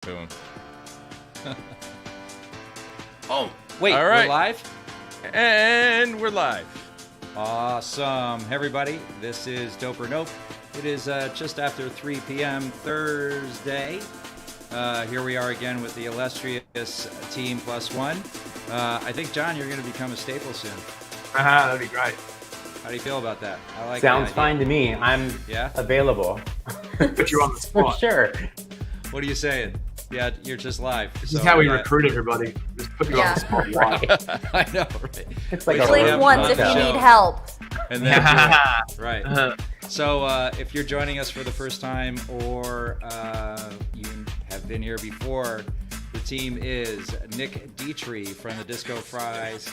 Boom. Oh, wait, All right. we're live? And we're live. Awesome. Hey, everybody, this is Dope or Nope. It is just after 3 p.m. Thursday. Here we are again with the illustrious Team Plus One. I think, John, you're going to become a staple soon. That'd be great. How do you feel about that? I like Sounds fine to me. I'm available. Put you on the For spot. sure. What are you saying? Yeah, you're just live. This is how we recruit everybody. Just put you on the spot. Right. I know, right? It's like Blink a once if you need help. And then right. So if you're joining us for the first time or you have been here before, the team is Nick Dietrich from the Disco Fries,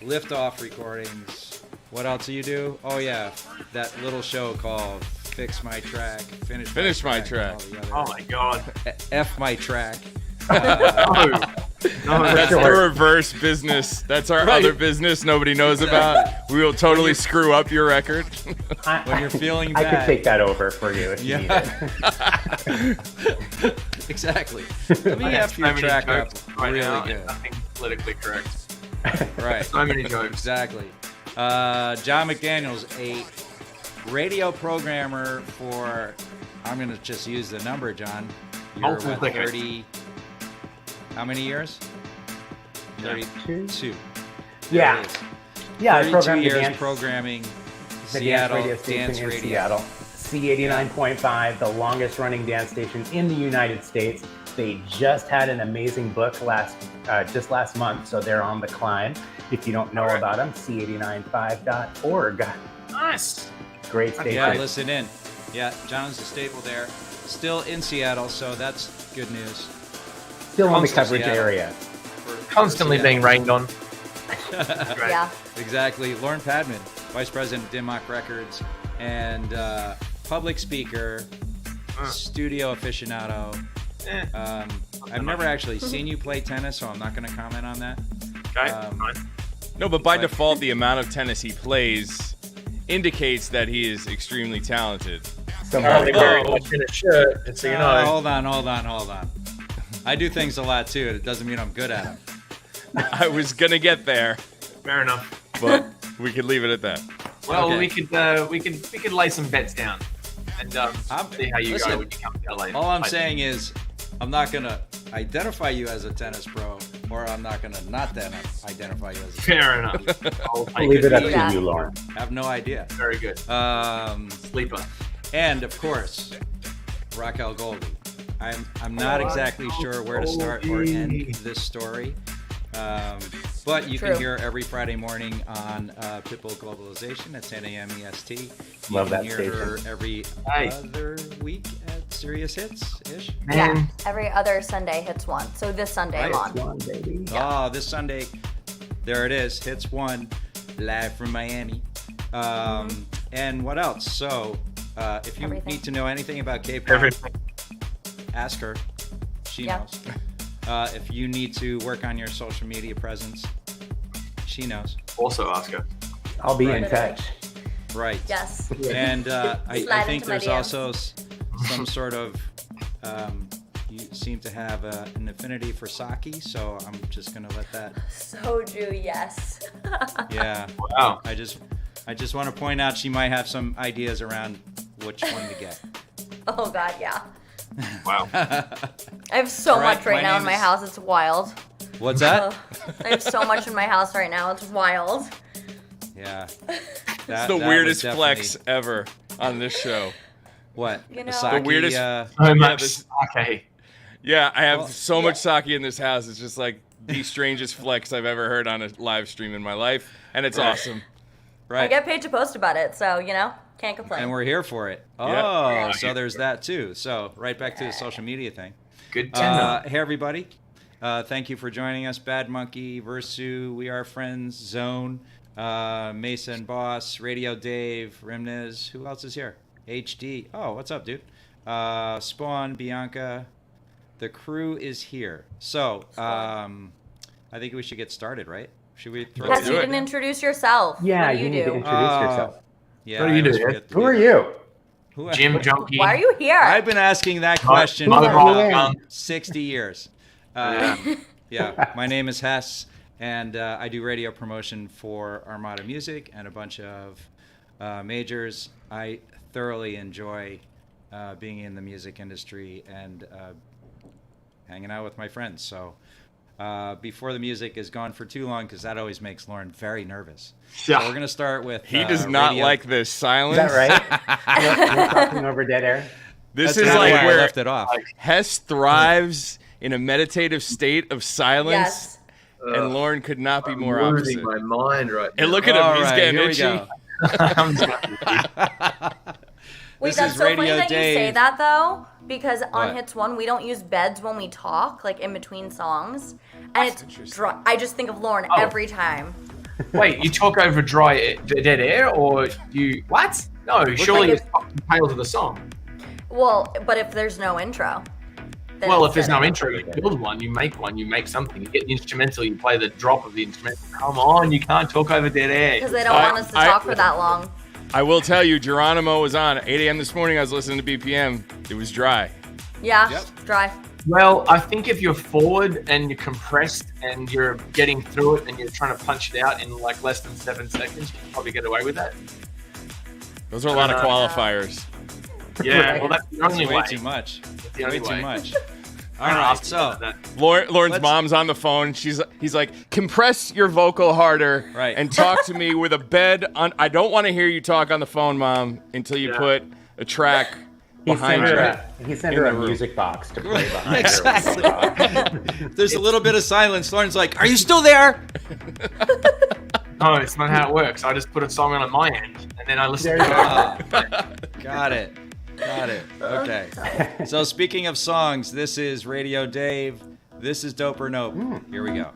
Liftoff Recordings. What else do you do? Oh yeah, that little show called Fix My Track, Finish My Track. Oh my God. F My Track. No, That's the reverse business. That's our other business nobody knows about. We will totally screw up your record. When you're feeling I bad. could take that over for you if you need it. Exactly. Let me F your track up right really now, good. Nothing politically correct. Right. So many jokes. Exactly. John McDaniels, a radio programmer for, I'm going to just use the number, John. You're Multiple what, decades. 30, how many years? 32. Yeah. There it is. Yeah, I 32 programmed years the dance, programming the Seattle dance radio station Dance in Radio. Seattle. C89.5, the longest running dance station in the United States. They just had an amazing book just last month, so they're on the climb. If you don't know about them, c895.org. Nice. Great station. Yeah, listen in. Yeah, John's a staple there. Still in Seattle, so that's good news. Still on the Coastal coverage Seattle. area. Constantly Seattle. being rained on. Yeah. Exactly. Lauren Padman, Vice President of Dimmock Records, and public speaker, studio aficionado. I've never actually seen you play tennis, so I'm not going to comment on that. Okay. Um, No, but by default, the amount of tennis he plays indicates that he is extremely talented. Somebody in a shirt, and so you know. hold on. I do things a lot too. It doesn't mean I'm good at them. I was gonna get there, Fair enough. but we could leave it at that. Well, Okay. we could lay some bets down, and see how you listen, go when you come to LA. All I'm saying is, I'm not going to identify you as a tennis pro, or I'm not going to not identify you as a tennis Fair enough. I'll I'll leave it up Yeah. to you, Lauren. pro. I have no idea. Very good. Sleeper. And of course, Raquel Goldie. I'm not exactly sure where to start or end this story, but you can True. hear every Friday morning on Pitbull Globalization at 10 a.m. EST. You Love can that hear her station. every Nice. other week at Sirius Hits ish. Yeah. Man, Every other Sunday hits one. So this Sunday I'm Right. on. Come on, baby. Oh, this Sunday, there it is. Hits one, live from Miami. And what else? So, if you Everything. need to know anything about K-pop, everything. ask her. She Yeah. knows. If you need to work on your social media presence, she knows. Also, Oscar. I'll be in Right. touch. Right. Yes. And I Slide think into my there's DMs. also some sort of, you seem to have an affinity for sake, so I'm just going to let that. Soju, yes. Yeah. Wow. I just want to point out she might have some ideas around which one to get. Oh God, yeah. Wow. I have so All right, much right my now name in my is- house. It's wild. What's that? Ugh. I have so much in my house right now. It's wild. Yeah. It's That the was weirdest definitely- flex ever on this show. What? You know- Sake, The weirdest- So much. this- Okay. Yeah, I have Well, so much sake in this house. It's just like the strangest flex I've ever heard on a live stream in my life, and it's awesome. I Right. get paid to post about it, so can't complain. And we're here for it. Oh, Yeah. so there's that too. So right back to the social media thing. Good to know. Hey everybody, thank you for joining us. Bad Monkey, Versu, We Are Friends, Zone, Mason Boss, Radio Dave, Rimnez. Who else is here? HD. Oh, what's up, dude? Spawn, Bianca. The crew is here. So I think we should get started, right? Should we throw Because do you it. didn't introduce yourself. Yeah, what do you you need to do? introduce yourself. Yeah, What do you I do, always Ed? forget to Who do are that. you? Gym junkie. Why are you here? I've been asking that question Mobile for 60 years. Yeah, my name is Hess, and I do radio promotion for Armada Music and a bunch of majors. I thoroughly enjoy being in the music industry and hanging out with my friends. So before the music is gone for too long, because that always makes Lauren very nervous. Yeah. So we're going to start with He does not radio. like this silence. Is that right? You're talking over dead air. This That's is kinda like where I where left it off. Hess thrives in a meditative state of silence, Yes. and Lauren could not be more I'm opposite. losing my mind right now. And look at him, All he's right, getting here we itchy. go. Wait, This that's is so funny Radio that you say Dave. that though, because on What? Hits One we don't use beds when we talk, like in between songs, and it's dry. I just think of Lauren every time. Wait, you talk over dead air, or you what? No, surely like it's fucking tail to the song. Well, but if there's no intro, then Well, it's if there's dead no air. intro, you build one, you make something. You get the instrumental, you play the drop of the instrumental. Come on, you can't talk over dead air. Because they don't want us to talk for that long. I will tell you, Geronimo was on at 8 a.m. this morning. I was listening to BPM. It was dry. Yeah, Yep. dry. Well, I think if you're forward and you're compressed and you're getting through it and you're trying to punch it out in like less than 7 seconds, you can probably get away with that. Those are a lot of qualifiers. Yeah, well, that's the only Way way. too much. That's the Way only too way. much. I All don't know, right, I'll think so about that. Lauren's Let's- mom's on the phone. He's like, compress your vocal harder Right. and talk to me with a bed on. I don't want to hear you talk on the phone, Mom, until you Yeah. put a track He behind sent you. her a the room. music box to play behind Exactly. her. There's a little bit of silence. Lauren's like, "Are you still there?" No, it's not how it works. I just put a song on my end and then I listen There to you it. Ah, got it. Okay. So speaking of songs, this is Radio Dave. This is Dope or Nope. Here we go.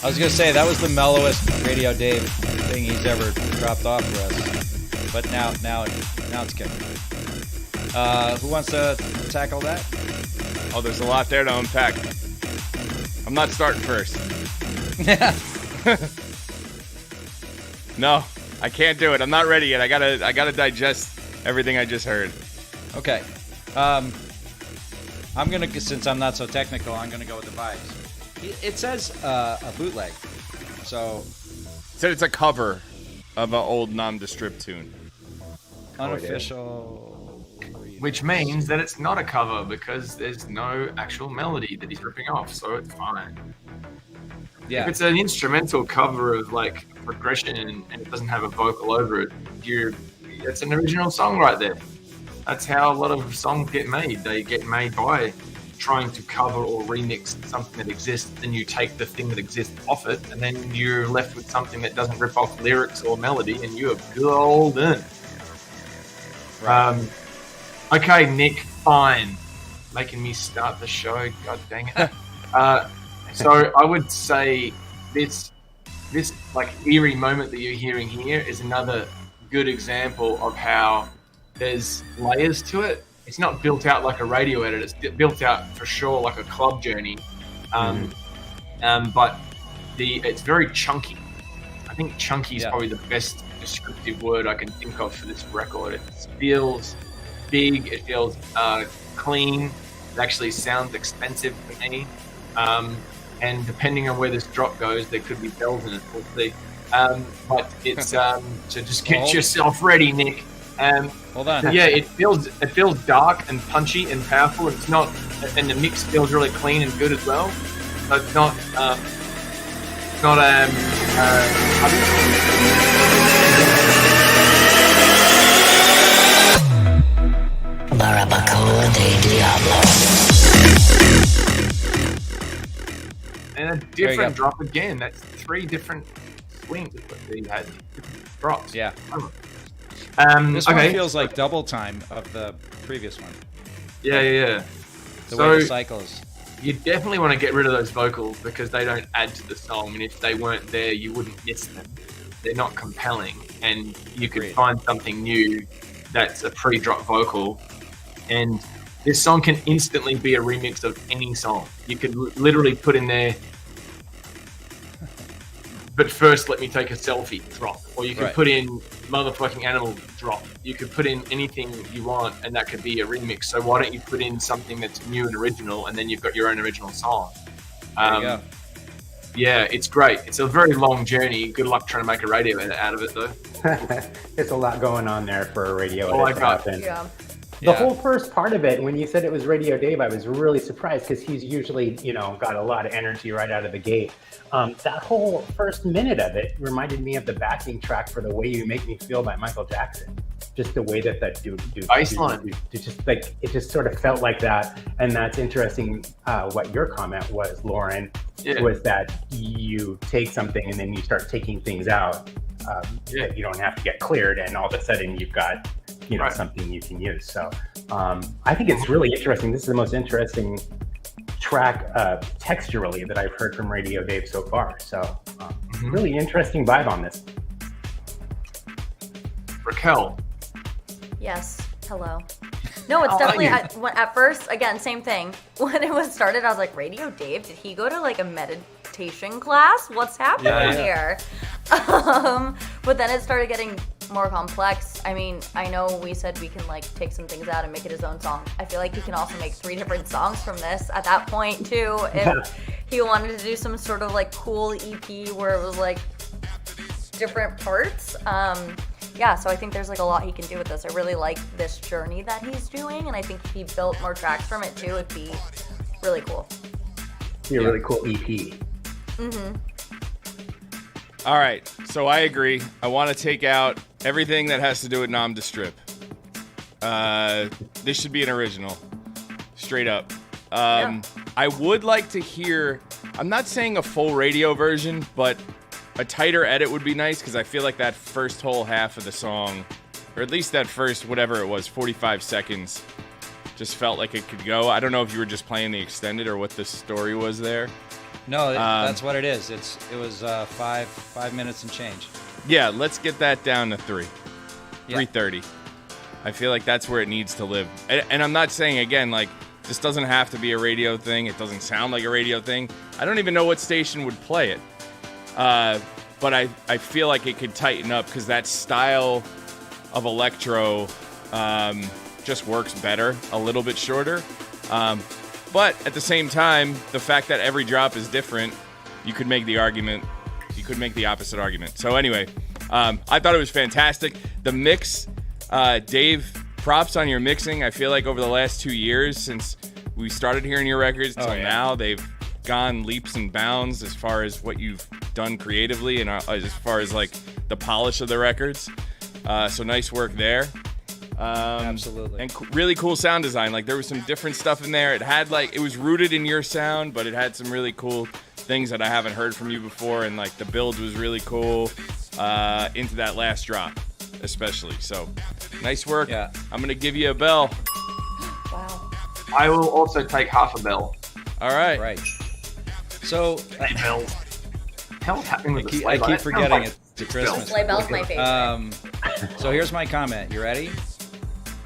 I was gonna say that was the mellowest Radio Dave thing he's ever dropped off for us, but now it's kicking. Who wants to tackle that? Oh, there's a lot there to unpack. I'm not starting first. No, I can't do it. I'm not ready yet. I gotta digest everything I just heard. Okay. I'm gonna, since I'm not so technical, I'm gonna go with the vibes. It says a bootleg, so Said it's a cover of an old nondescript tune. unofficial. Which means that it's not a cover because there's no actual melody that he's ripping off, so it's fine. Yeah. If it's an instrumental cover of like progression and it doesn't have a vocal over it, it's an original song right there. That's how a lot of songs get made. They get made by trying to cover or remix something that exists, then you take the thing that exists off it, and then you're left with something that doesn't rip off lyrics or melody, and you are golden. Okay, Nick, fine. Making me start the show, god dang it. So I would say this like eerie moment that you're hearing here is another good example of how there's layers to it. It's not built out like a radio edit. It's built out for sure like a club journey. But it's very chunky. I think chunky is probably the best descriptive word I can think of for this record. It feels big. It feels clean. It actually sounds expensive for me. And depending on where this drop goes, there could be bells in it. We'll see. But it's so just get yourself ready, Nick. Hold on. Yeah, it feels dark and punchy and powerful. It's not, and the mix feels really clean and good as well. So it's not Barbacoa de Diablo. And a different drop again. That's 3 different swings that he had. Different drops. Yeah. This one feels like double time of the previous one. Yeah. The way the cycles. You definitely want to get rid of those vocals because they don't add to the song, and if they weren't there, you wouldn't miss them. They're not compelling, and you could find something new that's a pre-drop vocal, and this song can instantly be a remix of any song. You could literally put in there, but first let me take a selfie drop, or you could put in motherfucking animal drop. You could put in anything you want, and that could be a remix. So why don't you put in something that's new and original, and then you've got your own original song. There you go. Yeah, it's great. It's a very long journey. Good luck trying to make a radio edit out of it, though. There's a lot going on there for a radio edit to happen. Yeah. The whole first part of it, when you said it was Radio Dave, I was really surprised because he's usually, got a lot of energy right out of the gate. That whole first minute of it reminded me of the backing track for The Way You Make Me Feel by Michael Jackson. Just the way that baseline. It just sort of felt like that. And that's interesting. What your comment was, Lauren, was that you take something and then you start taking things out that you don't have to get cleared, and all of a sudden you've got something you can use. So I think it's really interesting. This is the most interesting track texturally that I've heard from Radio Dave so far. So really interesting vibe on this. Raquel. Yes. Hello. No, it's definitely at first, again, same thing. When it was started, I was like, Radio Dave, did he go to like a meditation class? What's happening here? But then it started getting more complex. I mean, I know we said we can like take some things out and make it his own song. I feel like he can also make 3 different songs from this at that point too. If he wanted to do some sort of like cool EP where it was like different parts. So I think there's like a lot he can do with this. I really like this journey that he's doing, and I think if he built more tracks from it too, it'd be really cool. Be a really cool EP. All right, so I agree. I want to take out everything that has to do with Nam de Strip. This should be an original, straight up. I would like to hear, I'm not saying a full radio version, but a tighter edit would be nice, because I feel like that first whole half of the song, or at least that first, whatever it was, 45 seconds, just felt like it could go. I don't know if you were just playing the extended or what the story was there. No, that's what it is. It was 5 minutes and change. Yeah, let's get that down to 3:30. I feel like that's where it needs to live. And I'm not saying, again, like, this doesn't have to be a radio thing. It doesn't sound like a radio thing. I don't even know what station would play it. But I feel like it could tighten up, because that style of electro just works better, a little bit shorter. But at the same time, the fact that every drop is different, you could make the opposite argument. So anyway, I thought it was fantastic. The mix, Dave, props on your mixing. I feel like over the last 2 years since we started hearing your records till now, they've gone leaps and bounds as far as what you've done creatively and as far as like the polish of the records. So nice work there. Absolutely. And really cool sound design. Like there was some different stuff in there. It had it was rooted in your sound, but it had some really cool things that I haven't heard from you before. And like the build was really cool into that last drop, especially. So nice work. Yeah. I'm going to give you a bell. Wow. I will also take half a bell. All right. Right. So, Sleigh bells. Hell's happening with the sleigh I bells? keep forgetting it's Christmas. Sleigh bell's my favorite. So here's my comment. You ready?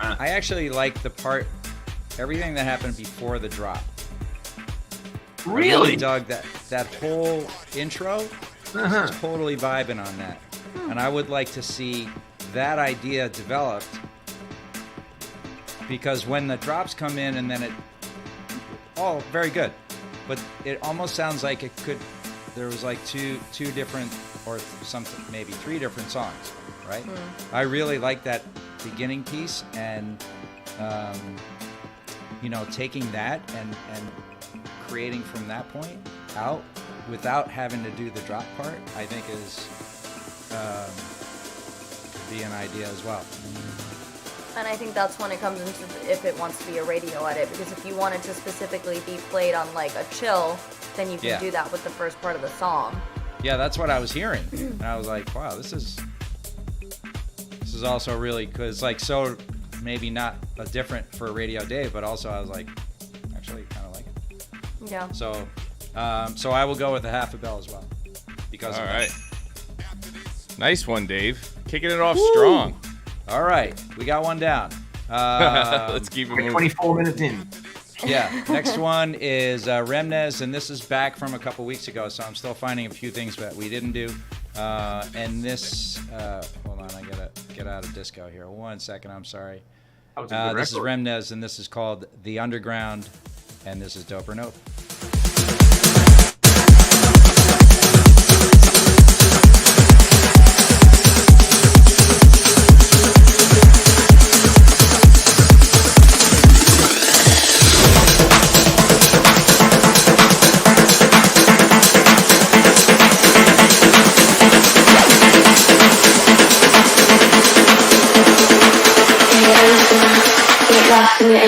I actually like the part, everything that happened before the drop. I really dug that whole intro. I was totally vibing on that. And I would like to see that idea developed, because when the drops come in and then very good. But it almost sounds like there was like two different, or something, maybe 3 different songs, right? I really like that beginning piece, and taking that and creating from that point out without having to do the drop part, I think is could be an idea as well. And I think that's when it comes into if it wants to be a radio edit, because if you want it to specifically be played on like a chill, then you can do that with the first part of the song. Yeah, that's what I was hearing. And I was like, wow, this is also really good. It's like, so maybe not a different for Radio Dave, but also I was like, actually kind of like it. Yeah. So I will go with a half a bell as well. Because all right. Nice one, Dave. Kicking it off strong. All right, we got one down. Let's keep it moving. 24 minutes in. Yeah, next one is Remnez, and this is back from a couple weeks ago, so I'm still finding a few things that we didn't do. And this, hold on, I gotta get out of disco here. 1 second, I'm sorry. This is Remnez, and this is called The Underground, and this is Dope or Nope. Lost in the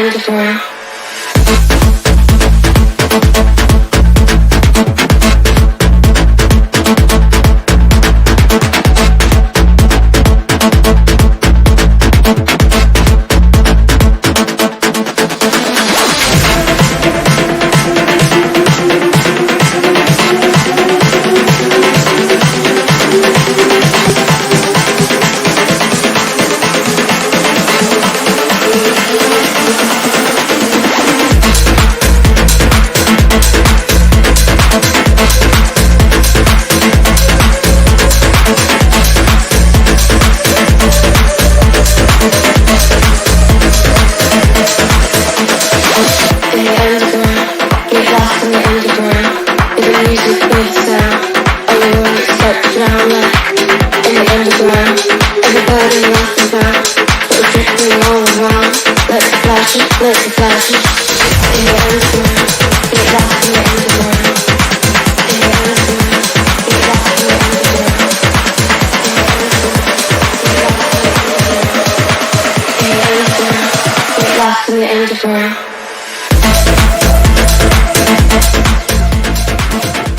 underground.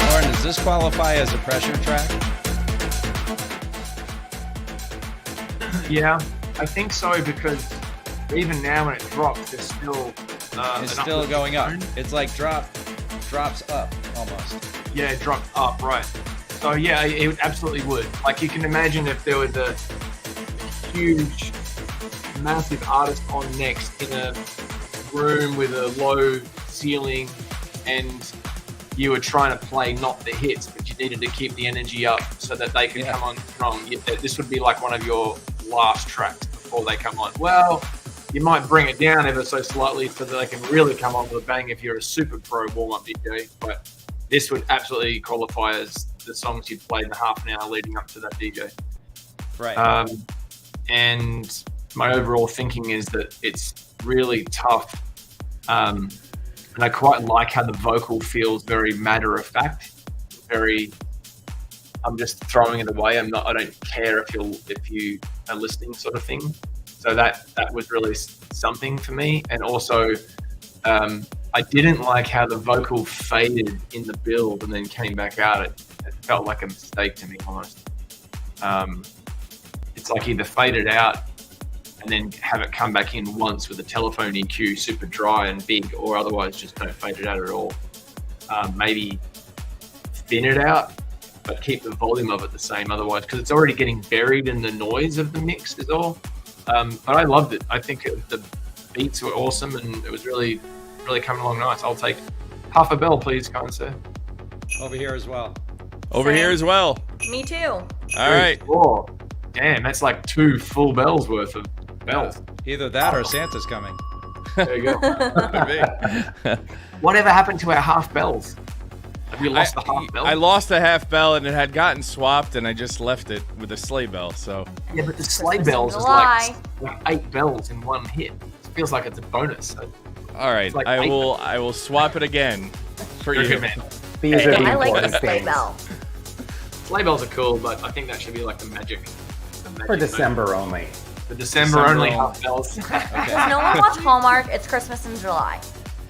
Lauren, does this qualify as a pressure track? Yeah, I think so, because even now when it drops, there's still It's still going up. It's like drops up almost. Yeah, it drops up, right. So yeah, it absolutely would. Like you can imagine if there was a huge, massive artist on next in a room with a low ceiling, and you were trying to play not the hits, but you needed to keep the energy up so that they could come on strong. This would be like one of your last tracks before they come on. Well, you might bring it down ever so slightly so that they can really come on with a bang if you're a super pro warm-up DJ, but this would absolutely qualify as the songs you'd played in the half an hour leading up to that DJ. Right. And my overall thinking is that it's really tough. And I quite like how the vocal feels very matter of fact. I'm just throwing it away. I don't care if you are listening, sort of thing. So that was really something for me. And also, I didn't like how the vocal faded in the build and then came back out. It felt like a mistake to me, almost. It's like either fade it out and then have it come back in once with a telephone EQ super dry and big, or otherwise just don't fade it out at all. Maybe thin it out, but keep the volume of it the same otherwise, because it's already getting buried in the noise of the mix is all. But I loved it. I think the beats were awesome and it was really, really coming along nice. I'll take half a bell, please, kind sir. Over here as well. Over here as well. Me too. All right. Oh, damn, that's like 2 full bells worth of bells. Either that or Santa's coming. There you go. Could be. Whatever happened to our half bells? Have you lost the half bell? I lost the half bell and it had gotten swapped, and I just left it with a sleigh bell. So Yeah, but the sleigh Christmas in bells is July. like 8 bells in one hit. It feels like it's a bonus. So all right, It's like I eight. will swap it again for you're a you. good man. These are the I like important the sleigh things. bell. Sleigh bells are cool, but I think that should be like the magic. For December only. The December only December half bells. Does no one watch Hallmark? It's Christmas in July.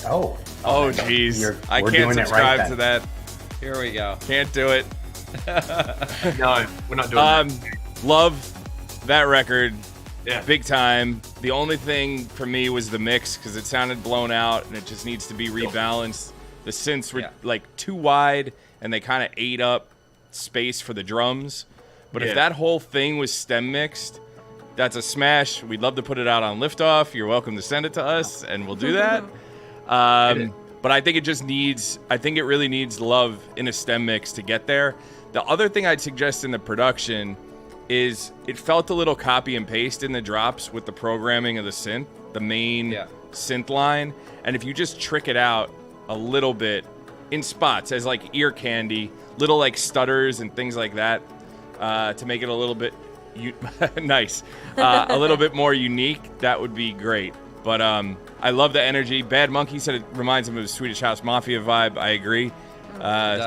Oh. Oh jeez, I we're can't doing it right subscribe then. to that. Here we go. Can't do it. No, we're not doing that. Love that record. Yeah. Big time. The only thing for me was the mix, because it sounded blown out and it just needs to be rebalanced. The synths were like too wide and they kind of ate up space for the drums. But if that whole thing was stem mixed, that's a smash. We'd love to put it out on Liftoff. You're welcome to send it to us and we'll do that. But I think it really needs love in a stem mix to get there. The other thing I'd suggest in the production is it felt a little copy and paste in the drops with the programming of the synth, the main synth line. And if you just trick it out a little bit in spots as like ear candy, little like stutters and things like that, to make it a little bit nice, a little bit more unique, that would be great. But I love the energy. Bad Monkey said it reminds him of the Swedish House Mafia vibe. I agree.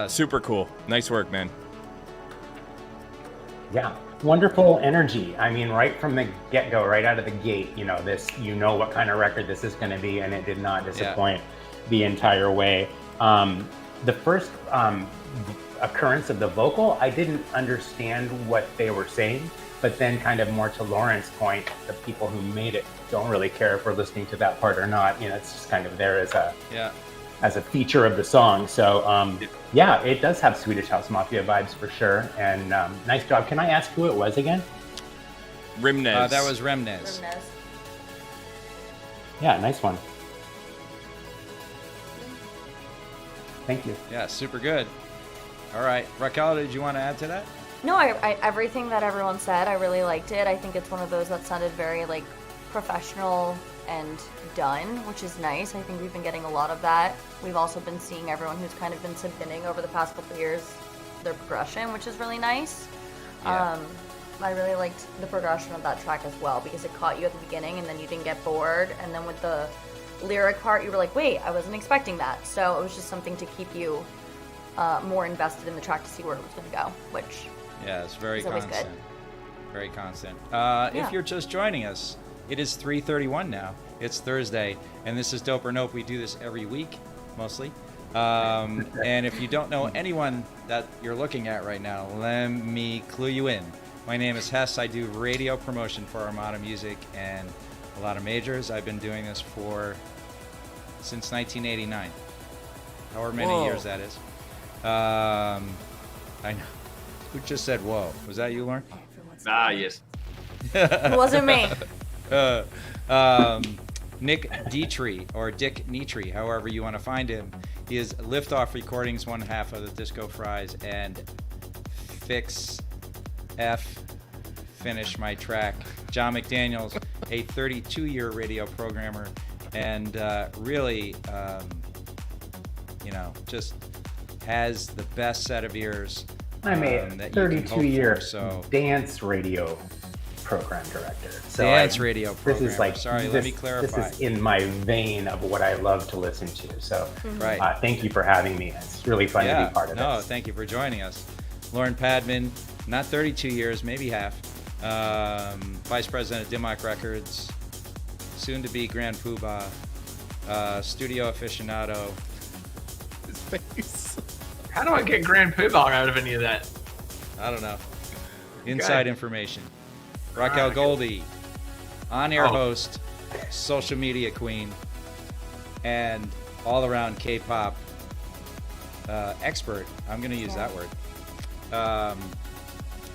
Super cool. Nice work, man. Yeah, wonderful energy. I mean, right from the get-go, right out of the gate, you know what kind of record this is going to be, and it did not disappoint the entire way. The first occurrence of the vocal, I didn't understand what they were saying, but then kind of more to Lauren's point, the people who made it don't really care if we're listening to that part or not. It's just kind of there as a feature of the song. So it does have Swedish House Mafia vibes for sure. And nice job. Can I ask who it was again? Rimnez. That was Remnez. Yeah, nice one. Thank you. Yeah, super good. All right, Raquel, did you want to add to that? No, I everything that everyone said, I really liked it. I think it's one of those that sounded very like professional and done, which is nice. I think we've been getting a lot of that. We've also been seeing everyone who's kind of been submitting over the past couple of years their progression, which is really nice. Yeah. I really liked the progression of that track as well, because it caught you at the beginning and then you didn't get bored, and then with the lyric part you were like, wait, I wasn't expecting that. So it was just something to keep you more invested in the track to see where it was going to go, which it's very is always constant. good. Very constant. If you're just joining us, it is 3:31 now. It's Thursday, and this is Dope or Nope. We do this every week, mostly. And if you don't know anyone that you're looking at right now, let me clue you in. My name is Hess. I do radio promotion for Armada Music and a lot of majors. I've been doing this since 1989. However many years that is. I know. Who just said whoa? Was that you, Lauren? Yes. It wasn't me. Nick Dietrich, or Dick Nitri, however you want to find him. He is Liftoff Recordings, one half of the Disco Fries, and Finish My Track. John McDaniels, a 32-year radio programmer, and really, just has the best set of ears. I'm a that you can hope 32-year for, dance radio program director. So dance radio This programmer. is like, Sorry, let me clarify. This is in my vein of what I love to listen to. So Right. Thank you for having me. It's really fun to be part of No, this. thank you for joining us. Lauren Padman, not 32 years, maybe half. Vice President of Dimmock Records, soon to be Grand Poobah, studio aficionado. His face. How do I get Grand Poobah out of any of that? I don't know. Inside information. Raquel Goldie, on-air host, social media queen, and all-around K-pop expert. I'm going to use that word.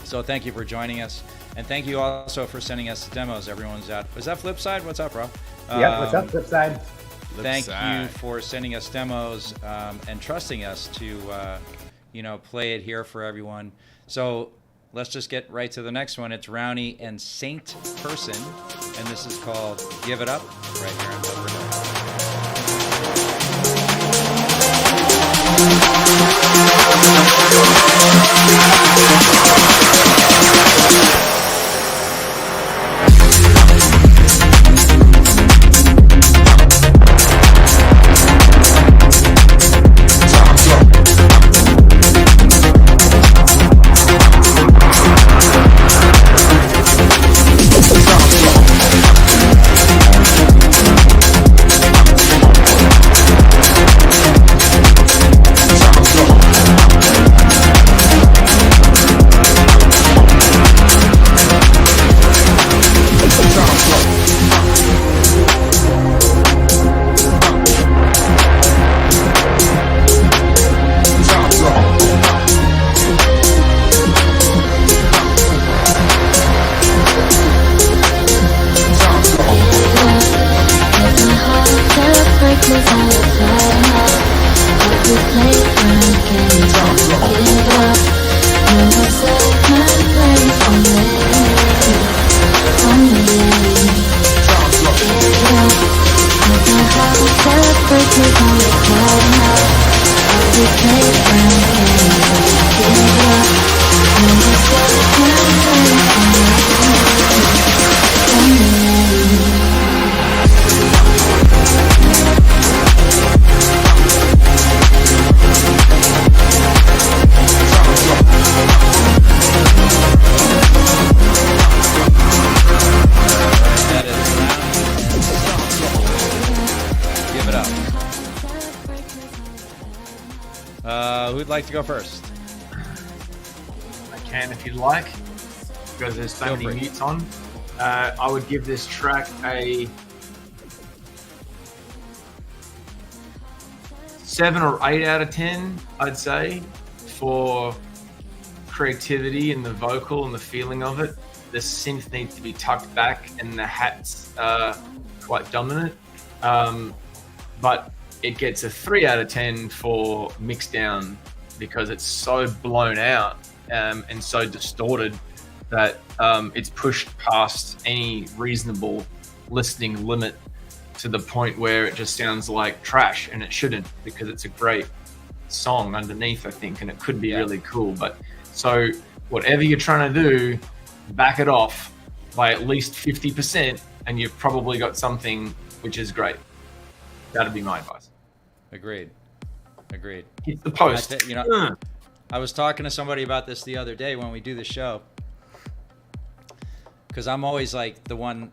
So thank you for joining us. And thank you also for sending us demos. Everyone's out. Was that Flipside? What's up, bro? Yeah, what's up, Flipside? Thank you for sending us demos and trusting us to, play it here for everyone. So let's just get right to the next one. It's Rowney and Saint Person, and this is called Give It Up, right here on Dover. Who'd like to go first? I can if you'd like, because there's so many mutes on. I would give this track a 7 or 8 out of 10, I'd say, for creativity and the vocal and the feeling of it. The synth needs to be tucked back and the hat's quite dominant. But it gets a 3 out of 10 for mixed down because it's so blown out and so distorted that it's pushed past any reasonable listening limit to the point where it just sounds like trash, and it shouldn't, because it's a great song underneath, I think, and it could be really cool. But so whatever you're trying to do, back it off by at least 50%, and you've probably got something which is great. That'd be my advice. Agreed. Hit the post. I was talking to somebody about this the other day when we do the show, because I'm always like the one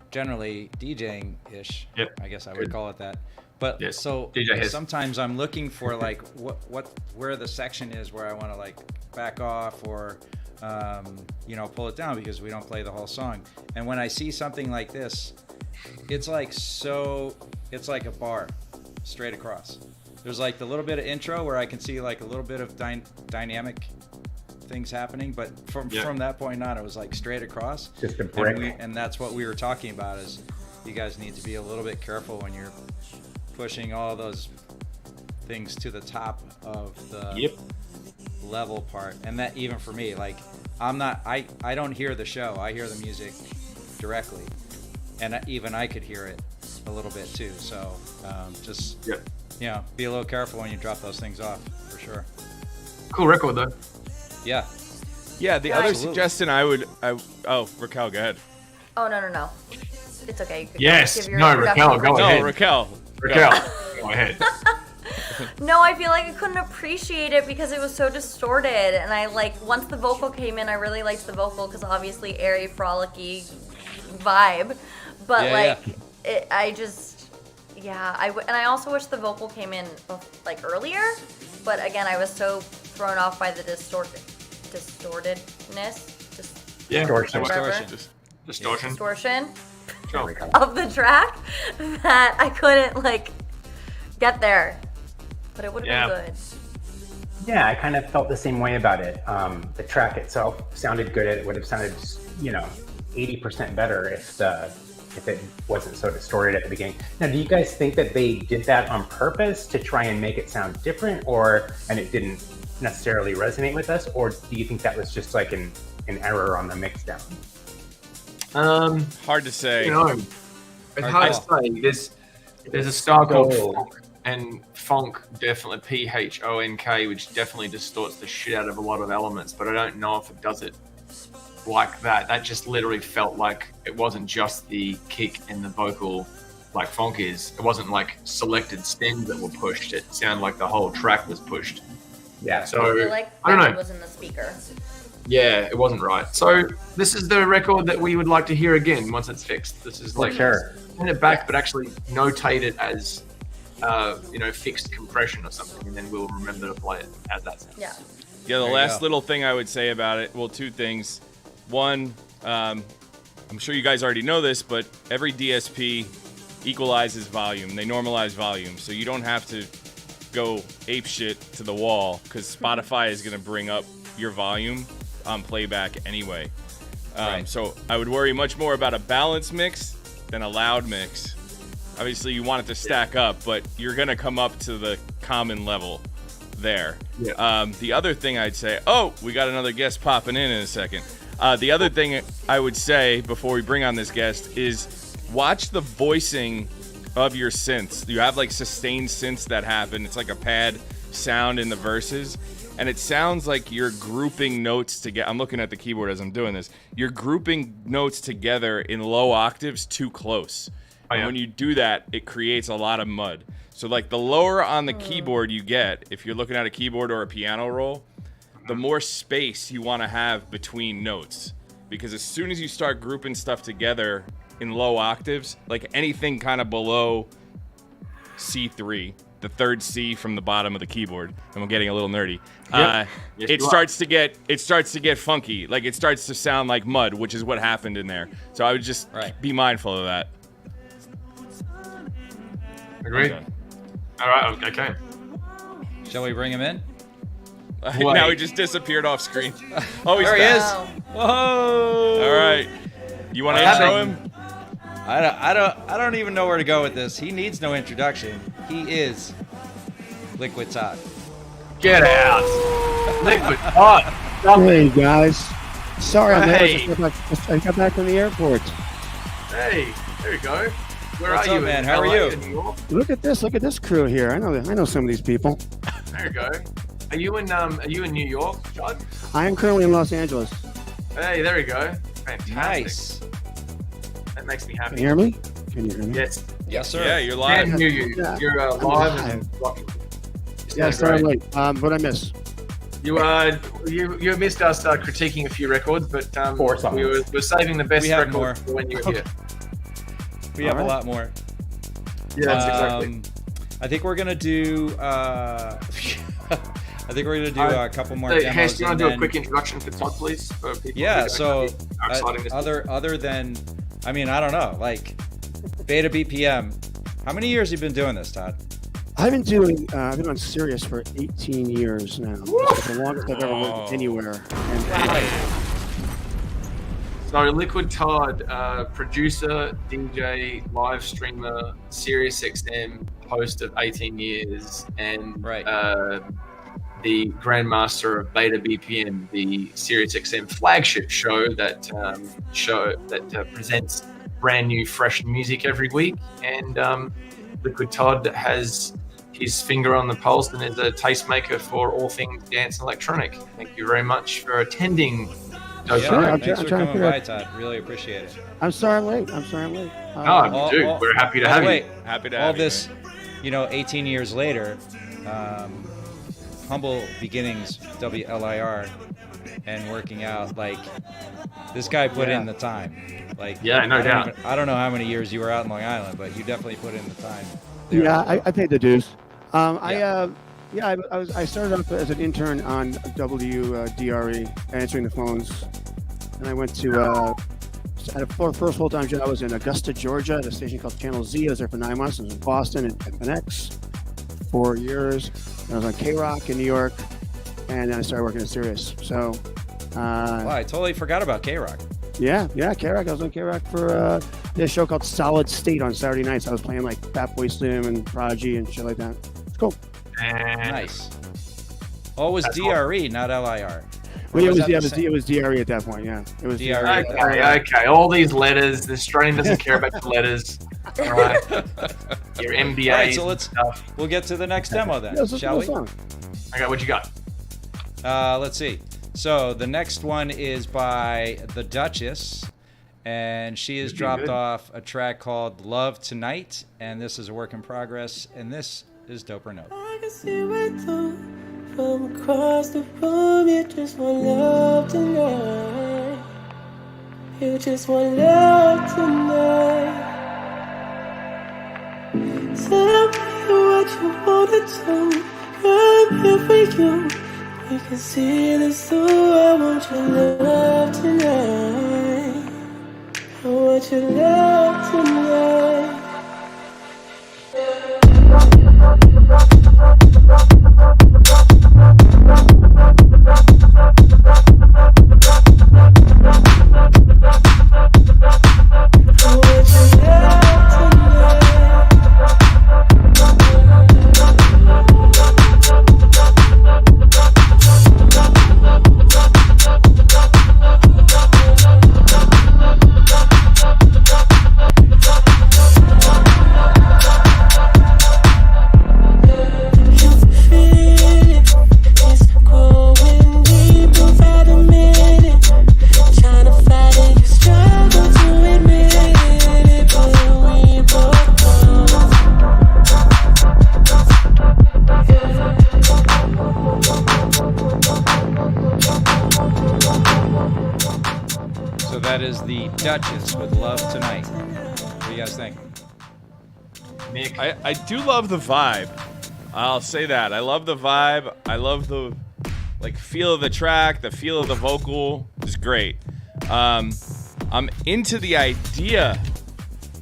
generally DJing-ish. Yep. I guess I would call it that. But yes. so sometimes I'm looking for like where the section is where I want to like back off or pull it down, because we don't play the whole song. And when I see something like this, it's like a bar straight across. There's like the little bit of intro where I can see like a little bit of dynamic things happening, but from that point on, it was like straight across. Just a brick. And that's what we were talking about, is you guys need to be a little bit careful when you're pushing all those things to the top of the level part. And that, even for me, like I don't hear the show, I hear the music directly, and even I could hear it a little bit too. So be a little careful when you drop those things off, for sure. Cool record though. Yeah. The other suggestion Raquel, go ahead. Oh, no. It's okay. Yes. No, Raquel, go ahead. No, Raquel. Go ahead. No, I feel like I couldn't appreciate it because it was so distorted. And I once the vocal came in, I really liked the vocal because obviously airy, frolicky vibe. But and I also wish the vocal came in earlier. But again, I was so thrown off by the distortedness. Distortion of the track that I couldn't get there, but it would have been good. Yeah, I kind of felt the same way about it. The track itself sounded good. It would have sounded 80% better if it wasn't so distorted at the beginning. Now, do you guys think that they did that on purpose to try and make it sound different, and it didn't necessarily resonate with us, or do you think that was just an error on the mix down? Hard to say. It's hard to say. There's a style called funk, and funk definitely PHONK, which definitely distorts the shit out of a lot of elements, but I don't know if it does it like that. That just literally felt like it wasn't just the kick and the vocal like funk is. It wasn't selected stems that were pushed. It sounded like the whole track was pushed. Yeah. So I don't know. It was in the speaker. Yeah, it wasn't right. So this is the record that we would like to hear again once it's fixed. This is send it back, but actually notate it as fixed compression or something, and then we'll remember to play it as that sounds. Yeah. Yeah. The last little thing I would say about it, well, two things. One, I'm sure you guys already know this, but every DSP equalizes volume. They normalize volume, so you don't have to go ape shit to the wall because Spotify is going to bring up your volume on playback anyway. So I would worry much more about a balanced mix than a loud mix. Obviously, you want it to stack up, but you're going to come up to the common level there. Yeah. The other thing I'd say, we got another guest popping in a second. The other thing I would say before we bring on this guest is watch the voicing of your synths. You have sustained synths that happen. It's like a pad sound in the verses. And it sounds like you're grouping notes together. I'm looking at the keyboard as I'm doing this. You're grouping notes together in low octaves too close. And when you do that, it creates a lot of mud. So the lower on the keyboard you get, if you're looking at a keyboard or a piano roll, the more space you want to have between notes. Because as soon as you start grouping stuff together in low octaves, anything kind of below C3, the third C from the bottom of the keyboard, and we're getting a little nerdy. It starts to get funky. It starts to sound like mud, which is what happened in there. So I would just be mindful of that. Agreed. Okay. All right. Okay. Shall we bring him in? Now he just disappeared off screen. Oh, there he is. Whoa! All right. You want to intro him? I don't even know where to go with this. He needs no introduction. He is Liquid Todd. Get out, Liquid Todd. Hey guys, sorry I'm late. I got back from the airport. Hey, there you go. What's up, man? How are you? Look at this crew here. I know some of these people. There you go. Are you in New York, Todd? I am currently in Los Angeles. Hey, there you go. Fantastic. Nice. That makes me happy. Can you hear me? Can you hear me? Yes, sir. Yeah, you're live. Can hear you. Yeah. You're live and rocking. Yeah, sorry I'm late. What I miss? You missed us critiquing a few records, but we're saving the best record for when you're here. We have a lot more. Yeah, that's exactly. I think we're gonna do. A couple more demos. Hess, do you want to do a quick introduction for Todd, please? For people so other than, I don't know, Beta BPM. How many years have you been doing this, Todd? I've been on Sirius for 18 years now. It's the longest I've ever worked anywhere. So Liquid Todd, producer, DJ, live streamer, Sirius XM, host of 18 years, and the Grandmaster of Beta BPM, the Sirius XM flagship show that presents brand new, fresh music every week. And Liquid Todd has his finger on the pulse and is a tastemaker for all things dance and electronic. Thank you very much for attending. Thanks for coming by, Todd. Really appreciate it. I'm sorry I'm late. We're happy to have you. Happy to have all you. This, 18 years later, humble beginnings, WLIR, and working out, like this guy put in the time. Like, no doubt. I don't know how many years you were out in Long Island, but you definitely put in the time. I paid the dues. I started off as an intern on WDRE, answering the phones, and I went to first full-time job. I was in Augusta, Georgia, at a station called Channel Z. I was there for 9 months. I was in Boston at FNX 4 years. I was on K-Rock in New York, and then I started working at Sirius. So, wow, I totally forgot about K-Rock. Yeah, K-Rock. I was on K-Rock for this show called Solid State on Saturday nights. I was playing like Fatboy Slim and Prodigy and shit like that. It's cool. Nice. Oh, it was DRE, not LIR. Well, it was DRE at that point. Yeah, it was DRE. Okay. All these letters. The Australian doesn't care about the letters. All right. Your MBA. All right, so we'll get to the next demo then, shall we? Okay, what you got? Let's see. So the next one is by The Duchess, and she has dropped off a track called Love Tonight, and this is a work in progress, and this is Dope or Note. I can see right through from across the room. You just want love tonight. You just want love tonight. Tell me what you wanna do. I'm here for you. We can see this through. I want your love tonight. I want your love tonight. Duchess with Love Tonight. What do you guys think? Nick? I do love the vibe. I'll say that. I love the vibe. I love the feel of the track. The feel of the vocal is great. I'm into the idea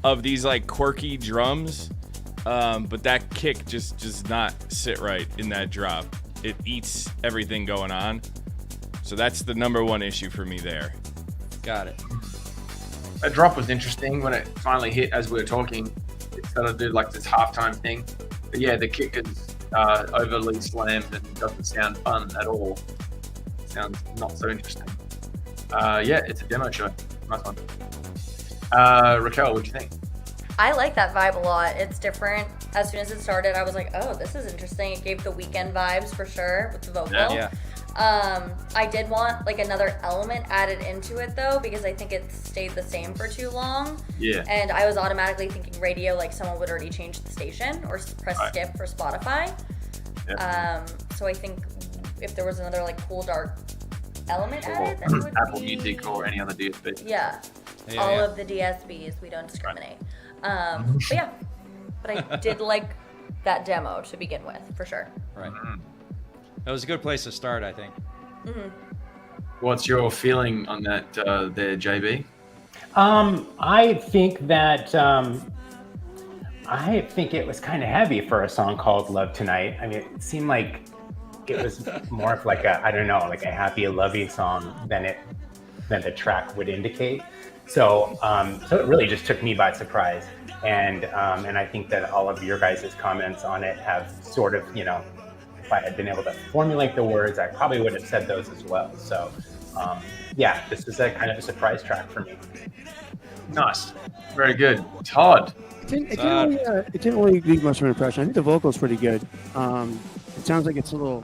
of these like quirky drums, but that kick just does not sit right in that drop. It eats everything going on. So that's the number one issue for me there. Got it. That drop was interesting when it finally hit as we were talking. It started to do like this halftime thing. But yeah, the kick is overly slammed and doesn't sound fun at all. It sounds not so interesting. Yeah, it's a demo show. Nice one. Raquel, what do you think? I like that vibe a lot. It's different. As soon as it started, I was like, oh, this is interesting. It gave the Weeknd vibes for sure with the vocal. Yeah. I did want like another element added into it though, because I think it stayed the same for too long. Yeah. And I was automatically thinking radio, like someone would already change the station or press skip for Spotify. Yeah. So I think if there was another like cool dark element added, that would Apple be... Music or any other DSP. Yeah. All of the DSPs, we don't discriminate. But I did like that demo to begin with, for sure. Right. That was a good place to start, I think. Mm-hmm. What's your feeling on that there, JB? I think that I think it was kind of heavy for a song called Love Tonight. I mean, it seemed like it was more of like a happy, lovey song than the track would indicate. So it really just took me by surprise. And I think that all of your guys' comments on it have sort of, if I had been able to formulate the words, I probably would have said those as well. So, this is a kind of a surprise track for me. Nice. Very good. Todd. It didn't really leave much of an impression. I think the vocal's pretty good. It sounds like it's a little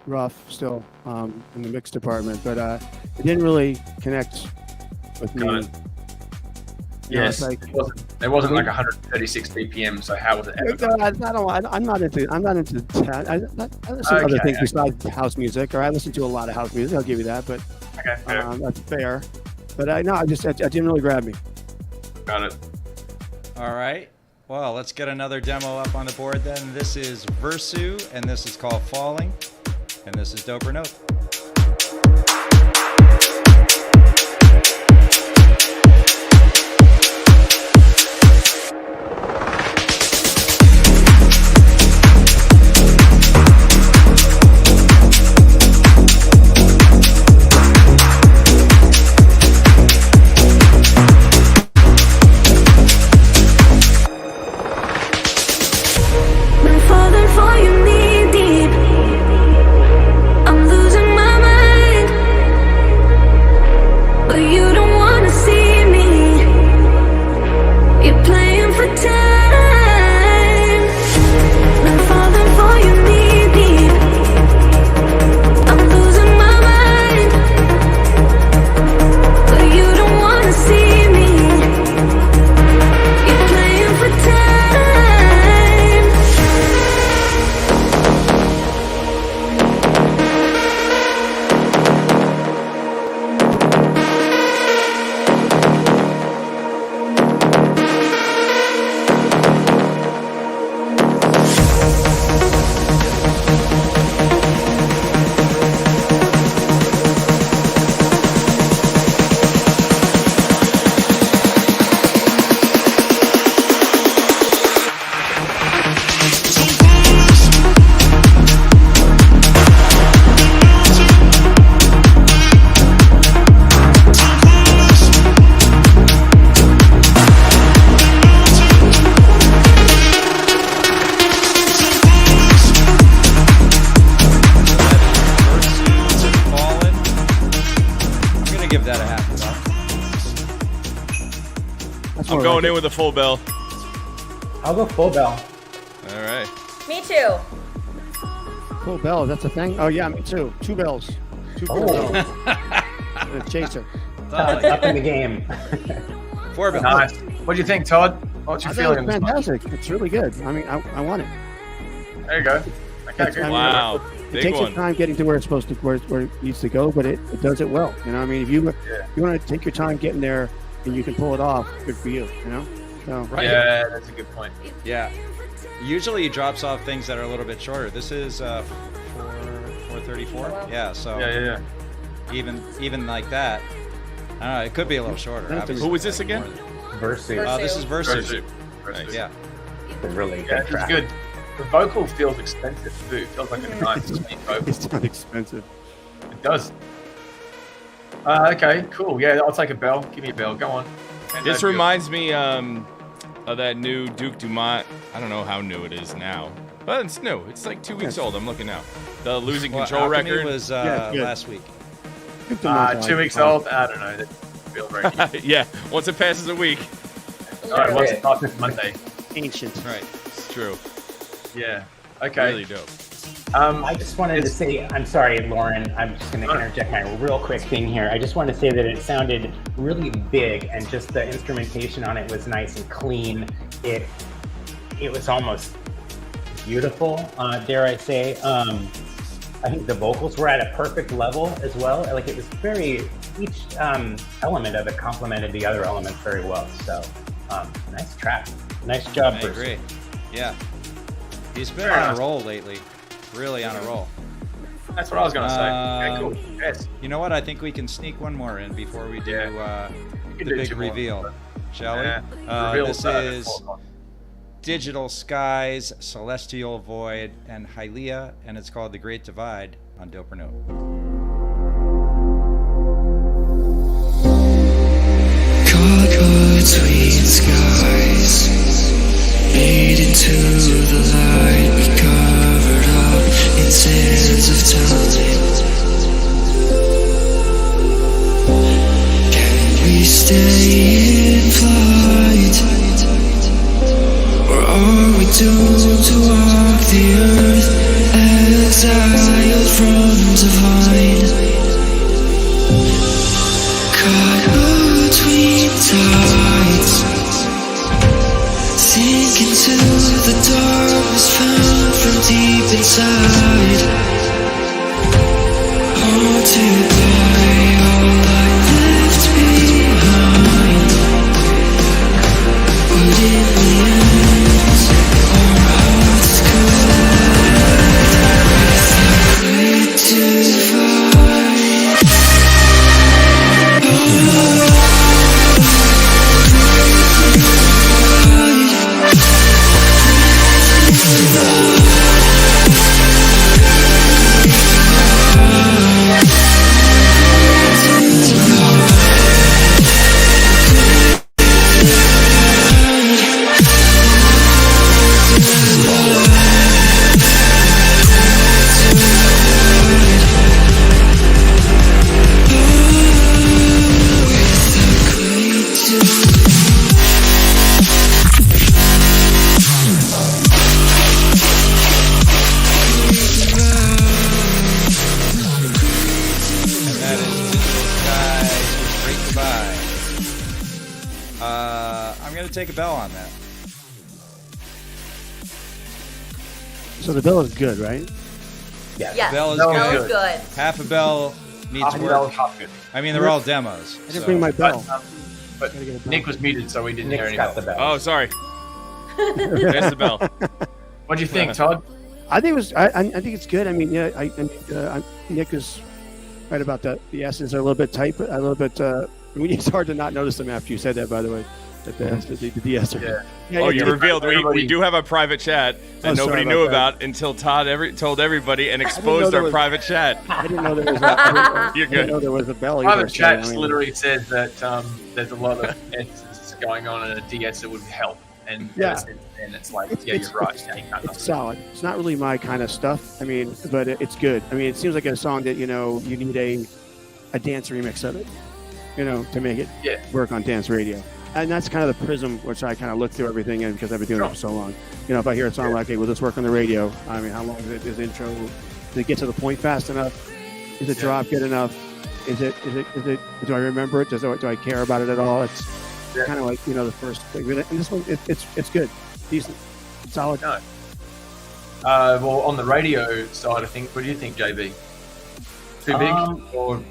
rough still in the mix department, but it didn't really connect with me. Yes, it wasn't like 136 BPM. So how was it ever? I'm not into. I listen to other things besides house music, or I listen to a lot of house music. I'll give you that, but that's fair. But it didn't really grab me. Got it. All right. Well, let's get another demo up on the board then. This is Versu, and this is called Falling, and this is Dope or Nope. Been falling for you knee deep. I'm losing my mind, but you don't wanna see me. You're playing for time. Been falling for you knee deep. I'm losing my mind, but you don't wanna see me. You're playing for time. Give that a half a I'm going in with a full bell. I'll go full bell. All right. Me too. Full bell, that's a thing? Oh, yeah, me too. 2 bells. 2 full bells. And a chaser. Up in the game. 4 bells. Nice. What do you think, Todd? What's your feeling? It's fantastic. It's really good. I mean, I want it. There you go. Okay, good. Wow. It Big takes one. some time getting to where it's supposed to, where it needs to go, but it does it well. You know, I mean, if you want to take your time getting there and you can pull it off, good for you. You know. So. Right. Yeah, that's a good point. Yeah. Usually he drops off things that are a little bit shorter. This is 434. Yeah. So Yeah. even like that, I don't know. It could be a little shorter. Who was this again? Versus. This is Versus. Nice. Yeah. It's a really good It's track. good. The vocal feels expensive too. It feels like a nice sweet vocal. It's not expensive. It does. Okay, cool. Yeah, I'll take a bell. Give me a bell. Go on. This reminds me of that new Duke Dumont. I don't know how new it is now, but it's new. It's like 2 weeks old. I'm looking now. The Losing Control Alchemy record was good. last week. 2 weeks old. I don't know. That feels very new. Yeah, once it passes a week. All right, once it passes Monday. Ancient. Right. It's true. Yeah. Okay. Really dope. I just wanted to say, I'm sorry, Lauren. I'm just going to interject my real quick thing here. I just want to say that it sounded really big, and just the instrumentation on it was nice and clean. It was almost beautiful, dare I say. I think the vocals were at a perfect level as well. Like, it was each element of it complemented the other elements very well. So, nice track. Nice job, I Bruce. agree. Yeah. He's been on a roll lately. Really on a roll. That's what I was going to say. Okay, cool. Yes. You know what? I think we can sneak one more in before we do the big reveal. Shall we? This is Digital Skies, Celestial Void, and Hylia, and it's called The Great Divide on Dope or Nope. Caught between skies, fade into the light, we covered up in sands of time. Can we stay in flight, or are we doomed to walk the earth, exiled from divine? Caught between tides, deep inside, haunted by all I left behind. But in the end, our hearts collide. Great divide. Take a bell on that. So the bell is good, right? Yes. The bell is good. Half a bell needs work. I mean, they're all demos. I didn't bring my bell. But Nick was muted, so we didn't hear any got the bell. Oh, sorry. There's the bell. What do you think, Todd? I think it was. I think it's good. I mean, yeah. Nick is right about that. The S's are a little bit tight, but a little bit. It's hard to not notice them after you said that. By the way. The S. Yeah. Oh, you revealed we do have a private chat that nobody knew about until Todd told everybody and exposed our private chat. I didn't know there was a. You're good. I didn't know there was a bell. Private chat literally says that there's a lot of S's going on in a DS that would help, and it's like you're right. It's solid. It's not really my kind of stuff. I mean, but it's good. I mean, it seems like a song that you need a dance remix of it, to make it work on dance radio. And that's kind of the prism which I kind of look through everything in because I've been doing it for so long. If I hear a song like, hey, will this work on the radio? I mean, how long is the intro? Does it get to the point fast enough? Is it drop good enough? Is it? Do I remember it? Do I care about it at all? It's kind of like the first thing. And this one, it's good, decent, solid. No. Well, on the radio side of things, what do you think, JB? Too big or?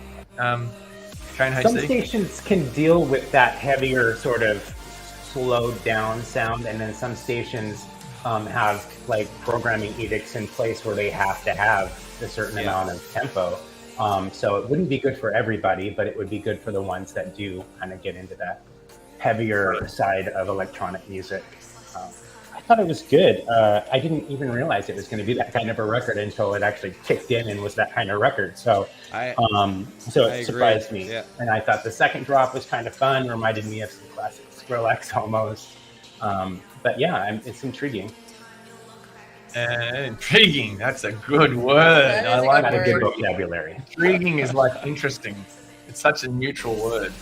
Some stations can deal with that heavier sort of slowed down sound, and then some stations have like programming edicts in place where they have to have a certain amount of tempo. So it wouldn't be good for everybody, but it would be good for the ones that do kind of get into that heavier side of electronic music. I thought it was good. I didn't even realize it was going to be that kind of a record until it actually kicked in and was that kind of record. So, it surprised me. Yeah. And I thought the second drop was kind of fun, reminded me of some classic Skrillex almost. But yeah, it's intriguing. Intriguing. That's a good word. I like a good vocabulary. Intriguing is like interesting. It's such a neutral word.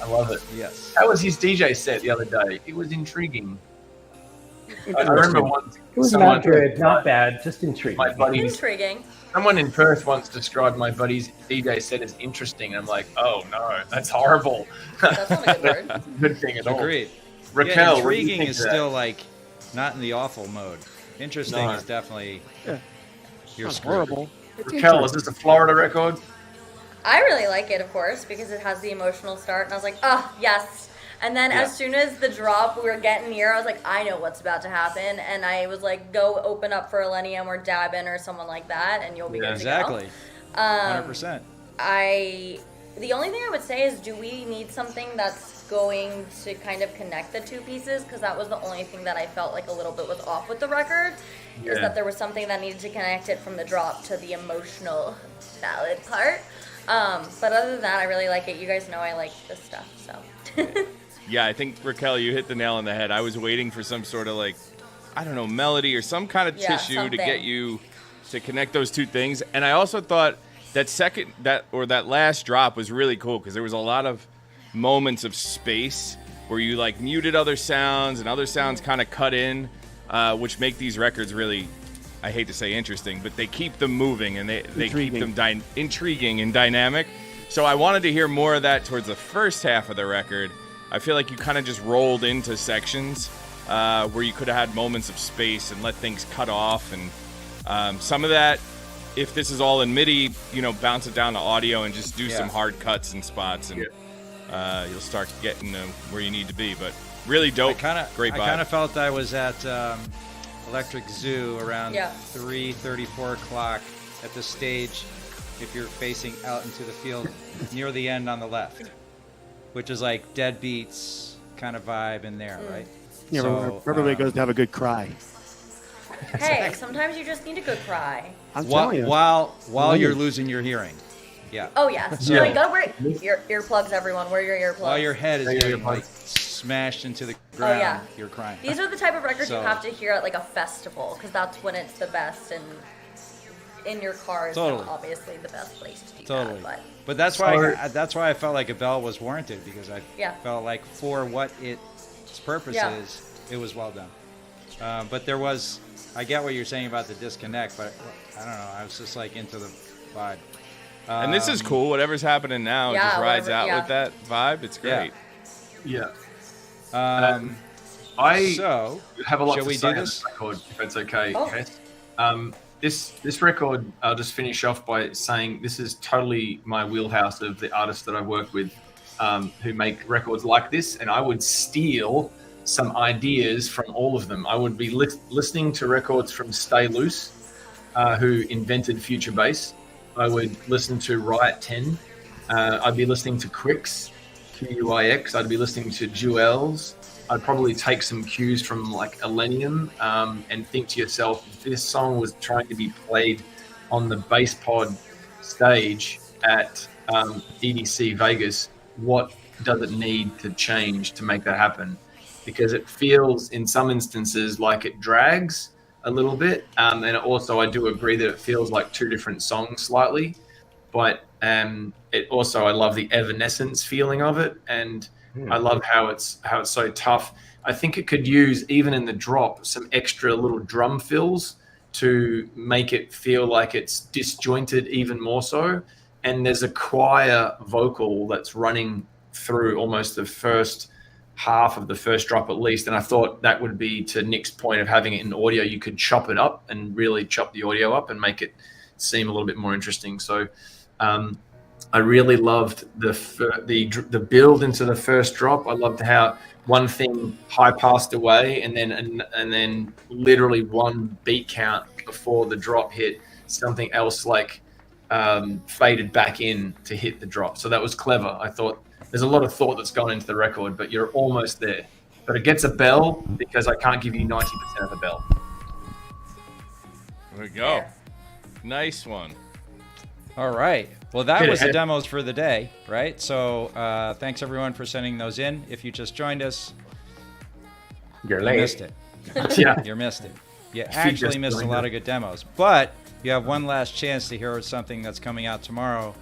I love it. Yes. How was his DJ set the other day? It was intriguing. I remember once. It was not good, not bad, just intriguing. My buddies, intriguing. Someone in Perth once described my buddy's DJ set as interesting. I'm like, oh no, that's horrible. That's not a good word. That's a good thing at all. Agreed. Raquel, intriguing is still like not in the awful mode. Interesting is definitely you're horrible. Raquel, is this a Florida record? I really like it, of course, because it has the emotional start, and I was like, oh yes. And then as soon as the drop, we were getting near, I was like, I know what's about to happen. And I was like, go open up for Illenium or Dabin or someone like that, and you'll be good to go. 100%. The only thing I would say is, do we need something that's going to kind of connect the two pieces? Because that was the only thing that I felt like a little bit was off with the record, is that there was something that needed to connect it from the drop to the emotional ballad part. But other than that, I really like it. You guys know I like this stuff, so... Yeah, I think, Raquel, you hit the nail on the head. I was waiting for some sort of melody or some kind of tissue to get you to connect those two things. And I also thought that last drop was really cool because there was a lot of moments of space where you muted other sounds and other sounds kind of cut in, which make these records really, I hate to say interesting, but they keep them moving and they keep them intriguing and dynamic. So I wanted to hear more of that towards the first half of the record. I feel like you kind of just rolled into sections where you could have had moments of space and let things cut off and Some of that, if this is all in MIDI, bounce it down to audio and just do some hard cuts and spots, and you'll start getting where you need to be. But really dope, great vibe. I kind of felt I was at Electric Zoo around 3:30, 4 o'clock at the stage. If you're facing out into the field near the end on the left, which is like Dead Beats kind of vibe in there, right? Yeah, so, everybody goes to have a good cry. Hey, sometimes you just need a good cry. While you're losing your hearing. Yeah. Oh yeah. So you gotta wear earplugs, everyone. Wear your earplugs. While your head is getting like smashed into the ground, you're crying. These are the type of records you have to hear at like a festival, because that's when it's the best, and in your car is obviously the best place to do that. But that's why I felt like a bell was warranted, because I felt like for what its purpose is, it was well done. But there was, I get what you're saying about the disconnect, but I don't know. I was just like into the vibe. And this is cool. Whatever's happening now just rides out with that vibe. It's great. Yeah. I have a lot to say on this record, if it's okay. This record, I'll just finish off by saying this is totally my wheelhouse of the artists that I work with, who make records like this, and I would steal some ideas from all of them. I would be listening to records from Stay Loose, who invented Future Bass. I would listen to Riot 10. I'd be listening to Quix, Quix. I'd be listening to Jewels. I'd probably take some cues from like Illenium, and think to yourself, if this song was trying to be played on the Bass Pod stage at EDC Vegas, what does it need to change to make that happen? Because it feels in some instances like it drags a little bit. And also I do agree that it feels like two different songs slightly, but it also, I love the evanescence feeling of it. And I love how it's so tough. I think it could use, even in the drop, some extra little drum fills to make it feel like it's disjointed even more so. And there's a choir vocal that's running through almost the first half of the first drop at least. And I thought that would be, to Nick's point of having it in audio, you could chop it up and really chop the audio up and make it seem a little bit more interesting. So I really loved the build into the first drop. I loved how one thing high passed away, and then literally one beat count before the drop hit, something else like faded back in to hit the drop. So that was clever. I thought there's a lot of thought that's gone into the record, but you're almost there. But it gets a bell because I can't give you 90% of the bell. There we go. Nice one. All right. Well, that was the demos for the day, right? So thanks, everyone, for sending those in. If you just joined us, you missed it. You missed it. You actually missed a lot of good demos. But you have one last chance to hear something that's coming out tomorrow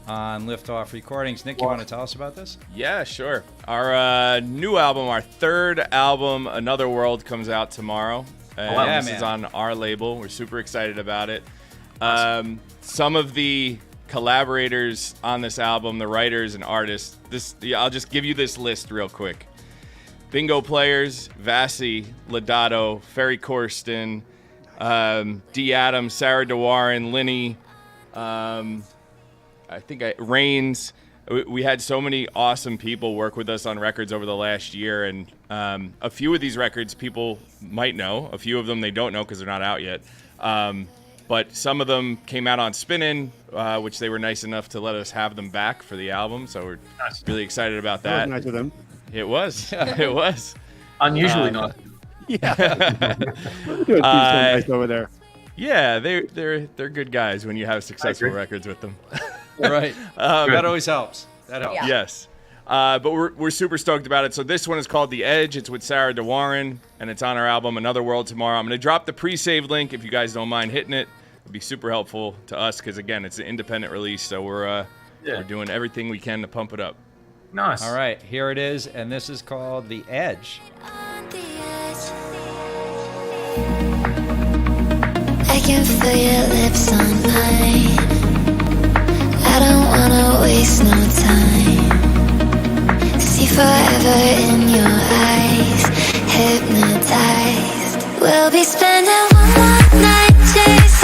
on Liftoff Recordings. Nick, you want to tell us about this? Yeah, sure. Our new album, our third album, Another World, comes out tomorrow. This is on our label. We're super excited about it. Awesome. Some of the collaborators on this album, the writers and artists, I'll just give you this list real quick. Bingo Players, Vasi, Lodato, Ferry Corsten, D. Adams, Sarah DeWarren, Linny, Reigns. We had so many awesome people work with us on records over the last year, and a few of these records people might know. A few of them they don't know because they're not out yet. But some of them came out on Spinnin', which they were nice enough to let us have them back for the album. So we're really excited about that. That was nice of them. It was. It was. Unusually nice. Yeah. Doing nice over there. Yeah, they're good guys when you have successful records with them. Right. That always helps. That helps. Yeah. Yes. But we're super stoked about it. So this one is called The Edge. It's with Sarah DeWarren, and it's on our album Another World tomorrow. I'm going to drop the pre-save link if you guys don't mind hitting it. It'd be super helpful to us because, again, it's an independent release, so we're doing everything we can to pump it up. Nice. All right, here it is, and this is called The Edge. I can feel your lips on mine. I don't wanna waste no time. See forever in your eyes, hypnotized. We'll be spending one more night chasing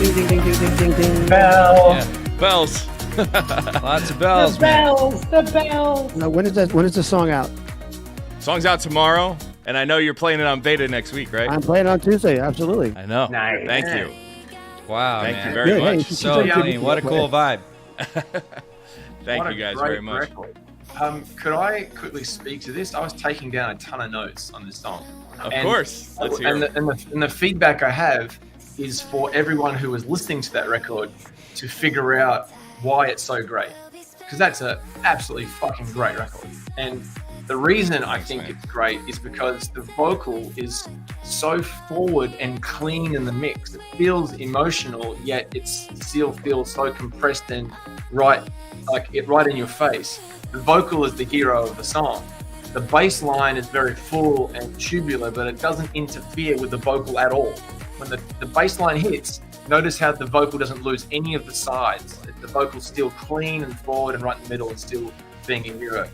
Ding, ding, ding, ding, ding, ding, ding. Bell. Bells. Lots of bells, The man. bells. The bells. Now, when is the song out? Song's out tomorrow, and I know you're playing it on beta next week, right? I'm playing on Tuesday. Absolutely. I know. Nice. Thank you. Wow, Thank man. you very Good. Hey, much. you So should clean. What a cool vibe. Thank What you a guys great very much. record. Could I quickly speak to this? I was taking down a ton of notes on this song. Of course. Let's hear and it. the feedback I have is for everyone who was listening to that record to figure out why it's so great. Because that's an absolutely fucking great record. And the reason I think it's great is because the vocal is so forward and clean in the mix. It feels emotional, yet it still feels so compressed and right in your face. The vocal is the hero of the song. The bass line is very full and tubular, but it doesn't interfere with the vocal at all. When the bass line hits, notice how the vocal doesn't lose any of the sides. The vocal's still clean and forward and right in the middle and still being a hero.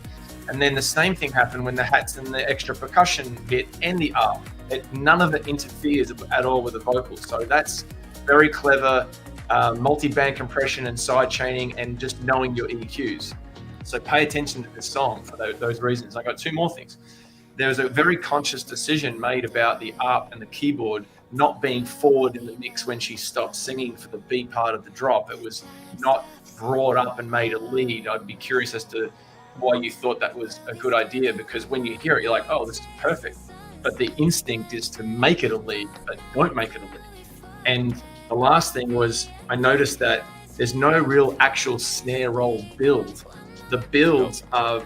And then the same thing happened when the hats and the extra percussion hit and the up. None of it interferes at all with the vocals. So that's very clever multi-band compression and side chaining and just knowing your EQs. So pay attention to this song for those reasons. I got two more things. There was a very conscious decision made about the ARP and the keyboard not being forward in the mix when she stopped singing for the B part of the drop. It was not brought up and made a lead. I'd be curious as to why you thought that was a good idea, because when you hear it, you're like, oh, this is perfect. But the instinct is to make it a lead, but don't make it a lead. And the last thing was I noticed that there's no real actual snare roll build. The builds are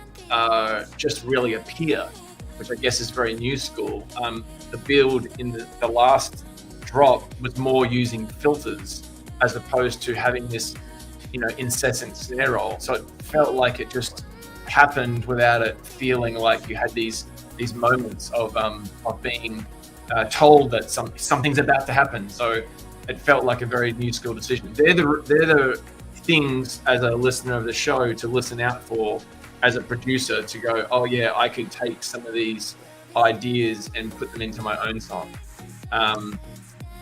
just really appear, which I guess is very new school. The build in the last drop was more using filters as opposed to having this, incessant snare roll. So it felt like it just happened without it feeling like you had these moments of being told that something's about to happen. So it felt like a very new school decision. They're the things as a listener of the show to listen out for, as a producer, to go, oh yeah, I could take some of these ideas and put them into my own song.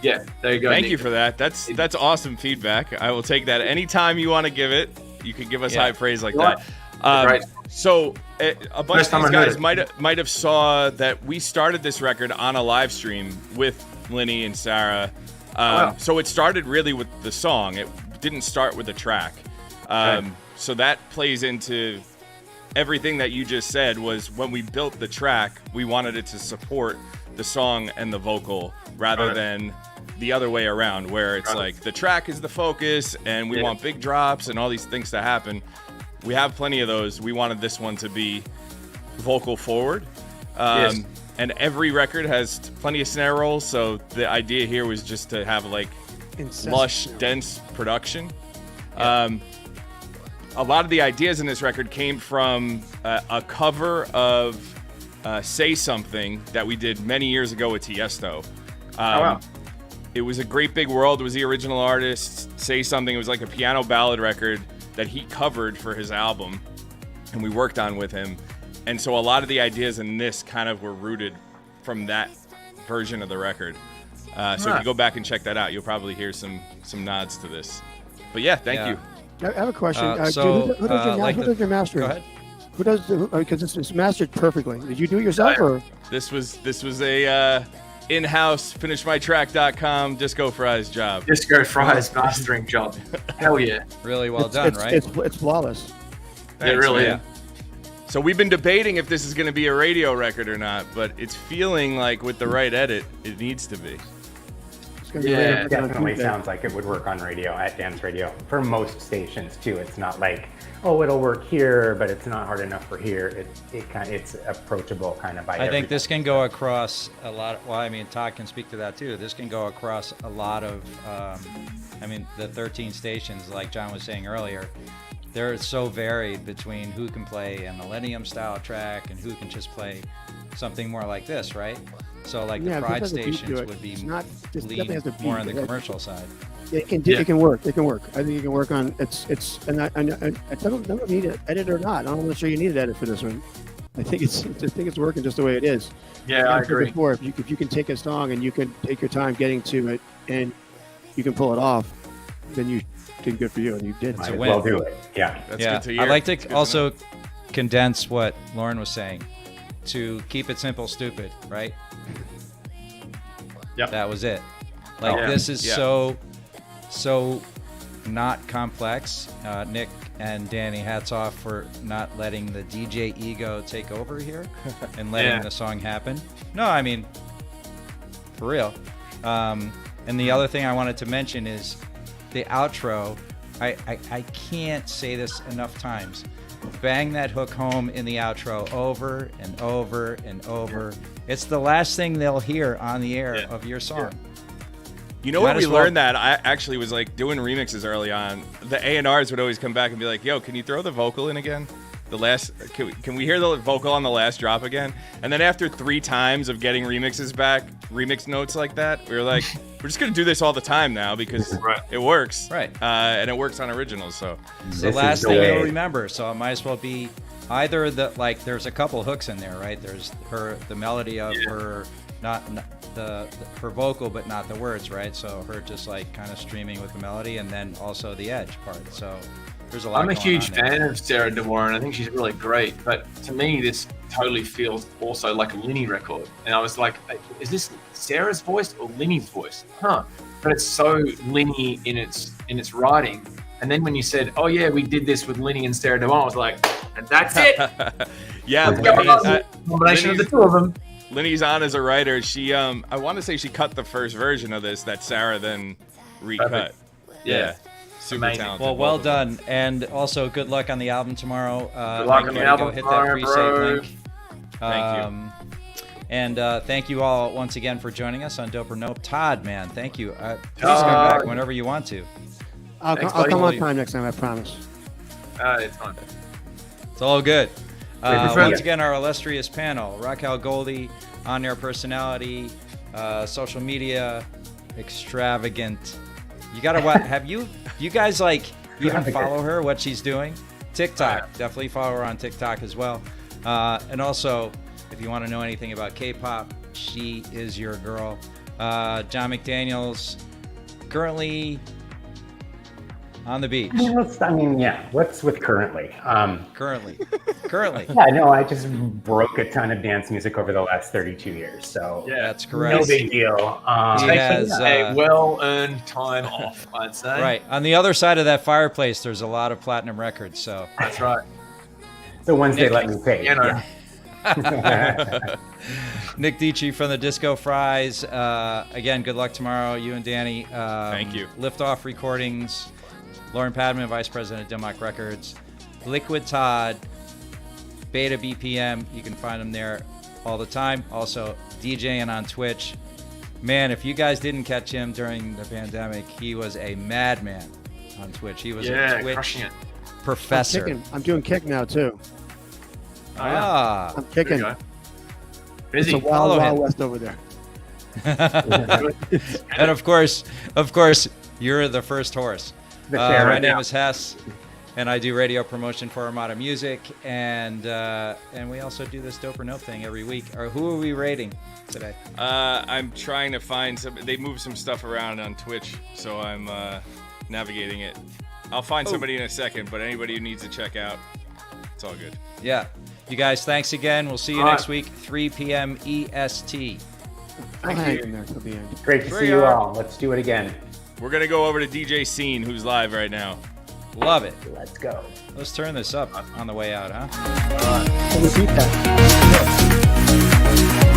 Yeah, there you go. Thank Nick. you for that. That's awesome feedback. I will take that anytime you want to give it. You can give us high praise like that. Right. So a bunch First time of these I heard guys it. might have saw that we started this record on a live stream with Linny and Sarah. Wow. So it started really with the song. It didn't start with the track. So that plays into everything that you just said. Was when we built the track, we wanted it to support the song and the vocal rather than the other way around, where it's like the track is the focus and we want big drops and all these things to happen. We have plenty of those. We wanted this one to be vocal forward. And every record has plenty of snare rolls, so the idea here was just to have like lush, dense production. A lot of the ideas in this record came from a cover of Say Something that we did many years ago with Tiesto. It was A Great Big World was the original artist. Say Something, it was like a piano ballad record that he covered for his album, and we worked on with him. And so a lot of the ideas in this kind of were rooted from that version of the record. So if you go back and check that out, you'll probably hear some nods to this. But yeah, thank you. I have a question. Who does your mastering? Go ahead. Who does because it's mastered perfectly? Did you do it yourself or? This was a in-house FinishMyTrack.com Disco Fries job. Disco Fries mastering job. Hell yeah. Really well done, right? It's flawless. It really is. So we've been debating if this is going to be a radio record or not, but it's feeling like with the right edit, it needs to be. It definitely sounds like it would work on radio, at Dance Radio, for most stations too. It's not like, oh, it'll work here, but it's not hard enough for here. It's approachable kind of by I think this can go across a lot. Well, I mean, Todd can speak to that too. This can go across a lot of, the 13 stations, like John was saying earlier. They're so varied between who can play a Millennium style track and who can just play something more like this, right? So like the Pride stations would be lean more on the commercial side. It can work. It can work. I think it can work on and I don't need an edit or not. I'm not sure you need an edit for this one. I think it's working just the way it is. Yeah, I agree. Before, if you can take a song and you can take your time getting to it and you can pull it off, then you did good for you, and you did. Might as win. well do it. Yeah. That's good to hear. I'd like to It's good also know. condense what Lauren was saying to keep it simple, stupid, right? Yep. That was it. Like Yeah. this is Yeah. so not complex. Nick and Danny, hats off for not letting the DJ ego take over here and letting Yeah. the song happen. No, I mean, for real. And the other thing I wanted to mention is the outro. I can't say this enough times. Bang that hook home in the outro over and over and over. It's the last thing they'll hear on the air of your song. You know Might what we as well- learned that I actually was like doing remixes early on. The A&Rs would always come back and be like, "Yo, can you throw the vocal in again? The last can we hear the vocal on the last drop again?" And then after 3 times of getting remixes back, remix notes like that, we were like, "We're just gonna do this all the time now because it works, Right. And it works on originals." So It's This the last is the thing way. you'll remember, so it might as well be either there's a couple hooks in there, right? There's the melody of her, not her vocal, but not the words, right? So her just like kind of streaming with the melody, and then also the edge part. So there's a lot. I'm a going huge on there. fan of Sarah DeWarren. I think she's really great. But to me, this totally feels also like a Linny record. And I was like, is this Sarah's voice or Linny's voice? Huh. But it's so Linny in its writing. And then when you said, oh yeah, we did this with Linny and Sarah DeWarren, I was like, and that's it. yeah, Combination of the two of them. Linny's on as a writer. She I want to say she cut the first version of this that Sarah then recut. Perfect. Yeah. Super Amazing. talented. Well, well both of them. done, and also good luck on the album tomorrow. Good luck on the album Go hit tomorrow, that pre-save bro. link. Thank you. And thank you all once again for joining us on Dope or Nope. Todd, man, thank you. Please come Todd. back whenever you want to. I'll Thanks, come buddy. on time next time, I promise. It's fine. It's all good. for Once it. again, our illustrious panel: Raquel Goldie, on-air personality, social media, extravagant. You gotta what? Have you guys like even follow her? What she's doing? TikTok, definitely follow her on TikTok as well. And also, if you want to know anything about K-pop, she is your girl. John McDaniels, currently on the beach. What's with currently? Currently. Yeah, no, I just broke a ton of dance music over the last 32 years, so That's no correct. big deal. He has, a well-earned time off, I'd say. Right. On the other side of that fireplace, there's a lot of platinum records. So That's right. The ones they let me pay. You know. Yeah. Nick Dietschy from the Disco Fries. Again, good luck tomorrow, you and Danny. Thank you. Liftoff Recordings. Lauren Padman, Vice President of Dimmock Records. Liquid Todd. Beta BPM. You can find them there all the time. Also, DJing on Twitch. Man, if you guys didn't catch him during the pandemic, he was a madman on Twitch. He was a Twitch crushing it. professor. I'm doing kick now too. Ah. I'm There kicking. you go. It's Busy. a Follow wild, wild him. west over there. And of course, you're the first horse. The chair My right name now. is Hess, and I do radio promotion for Armada Music, and we also do this Dope or Nope thing every week. Or who are we rating today? I'm trying to find some. They moved some stuff around on Twitch, so I'm navigating it. I'll find somebody in a second, but anybody who needs to check out, it's all good. Yeah. You guys, thanks again. We'll see you All right. next week, 3 p.m. EST. I'll hang in there till the end. Great to Here see we you are. all. Let's do it again. We're gonna go over to DJ Scene, who's live right now. Love it. Let's go. Let's turn this up on the way out, huh? Repeat that.